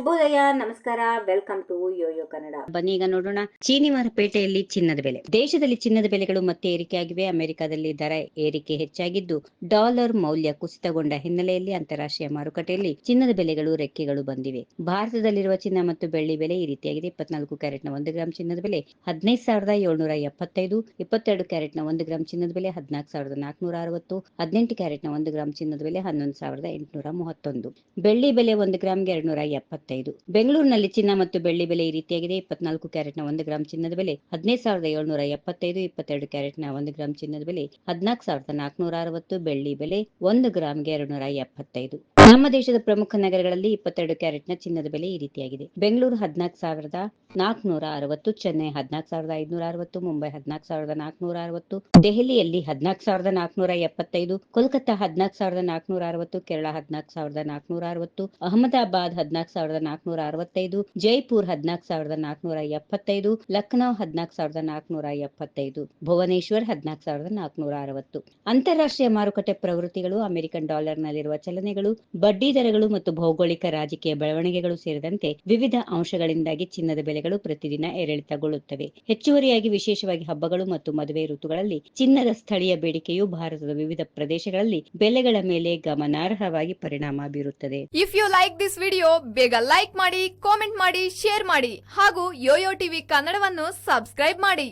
ಶುಭೋದಯ, ನಮಸ್ಕಾರ, welcome to Yoyo Kannada. ಬನ್ನಿ ಈಗ ನೋಡೋಣ ಚೀನಿ ಮಾರುಕಟ್ಟೆಯಲ್ಲಿ ಚಿನ್ನದ ಬೆಲೆ. ದೇಶದಲ್ಲಿ ಚಿನ್ನದ ಬೆಲೆಗಳು ಮತ್ತೆ ಏರಿಕೆಯಾಗಿವೆ. ಅಮೆರಿಕದಲ್ಲಿ ದರ ಏರಿಕೆ ಹೆಚ್ಚಾಗಿದ್ದು ಡಾಲರ್ ಮೌಲ್ಯ ಕುಸಿತಗೊಂಡ ಹಿನ್ನೆಲೆಯಲ್ಲಿ ಅಂತಾರಾಷ್ಟ್ರೀಯ ಮಾರುಕಟ್ಟೆಯಲ್ಲಿ ಚಿನ್ನದ ಬೆಲೆಗಳು ರೆಕ್ಕೆಗಳು ಬಂದಿವೆ. ಭಾರತದಲ್ಲಿರುವ ಚಿನ್ನ ಮತ್ತು ಬೆಳ್ಳಿ ಬೆಲೆ ಈ ರೀತಿಯಾಗಿದೆ. 24 ಕ್ಯಾರೆಟ್ನ 1 ಗ್ರಾಂ ಚಿನ್ನದ ಬೆಲೆ 15,775, 22 ಕ್ಯಾರೆಟ್ನ 1 ಗ್ರಾಂ ಚಿನ್ನದ ಬೆಲೆ 14,460, 18 ಕ್ಯಾರೆಟ್ನ 1 ಗ್ರಾಂ ಚಿನ್ನದ ಬೆಲೆ 11,831. ಬೆಳ್ಳಿ ಬೆಲೆ 1 ಗ್ರಾಂಗೆ 275. ಬೆಂಗಳೂರಿನಲ್ಲಿ ಚಿನ್ನ ಮತ್ತು ಬೆಳ್ಳಿ ಬೆಲೆ ಈ ರೀತಿಯಾಗಿದೆ. 24 ಕ್ಯಾರೆಟ್ನ 1 ಗ್ರಾಂ ಚಿನ್ನದ ಬೆಲೆ 15,775, 22 ಕ್ಯಾರೆಟ್ನ 1 ಗ್ರಾಂ ಚಿನ್ನದ ಬೆಲೆ 14,460, ಬೆಳ್ಳಿ ಬೆಲೆ 1 ಗ್ರಾಂಗೆ 275. ನಮ್ಮ ದೇಶದ ಪ್ರಮುಖ ನಗರಗಳಲ್ಲಿ 22 ಕ್ಯಾರೆಟ್ನ ಚಿನ್ನದ ಬೆಲೆ ಈ ರೀತಿಯಾಗಿದೆ. ಬೆಂಗಳೂರು 14,460, ಚೆನ್ನೈ 14,560, ಮುಂಬೈ 14,460, ದೆಹಲಿಯಲ್ಲಿ 14,475, ಕೋಲ್ಕತ್ತಾ 14,460, ಕೇರಳ 14,460, ಅಹಮದಾಬಾದ್ 14,465, ಜೈಪುರ್ 14,475, ಲಖನೌ 14,475, ಭುವನೇಶ್ವರ್ 14,460. ಅಂತಾರಾಷ್ಟ್ರೀಯ ಮಾರುಕಟ್ಟೆ ಪ್ರವೃತ್ತಿಗಳು, ಅಮೆರಿಕನ್ ಡಾಲರ್ನಲ್ಲಿರುವ ಚಲನೆಗಳು, ಬಡ್ಡಿ ದರಗಳು ಮತ್ತು ಭೌಗೋಳಿಕ ರಾಜಕೀಯ ಬೆಳವಣಿಗೆಗಳು ಸೇರಿದಂತೆ ವಿವಿಧ ಅಂಶಗಳಿಂದಾಗಿ ಚಿನ್ನದ ಬೆಲೆಗಳು ಪ್ರತಿದಿನ ಏರಿಳಿತಗೊಳ್ಳುತ್ತವೆ. ಹೆಚ್ಚುವರಿಯಾಗಿ ವಿಶೇಷವಾಗಿ ಹಬ್ಬಗಳು ಮತ್ತು ಮದುವೆ ಋತುಗಳಲ್ಲಿ ಚಿನ್ನದ ಸ್ಥಳೀಯ ಬೇಡಿಕೆಯು ಭಾರತದ ವಿವಿಧ ಪ್ರದೇಶಗಳಲ್ಲಿ ಬೆಲೆಗಳ ಮೇಲೆ ಗಮನಾರ್ಹವಾಗಿ ಪರಿಣಾಮ ಬೀರುತ್ತದೆ. If you like this video, ಬೇಗ ಲೈಕ್ ಮಾಡಿ, ಕಾಮೆಂಟ್ ಮಾಡಿ, ಶೇರ್ ಮಾಡಿ ಹಾಗೂ ಯೋಯೋ ಟಿವಿ ಕನ್ನಡವನ್ನು ಸಬ್ಸ್ಕ್ರೈಬ್ ಮಾಡಿ.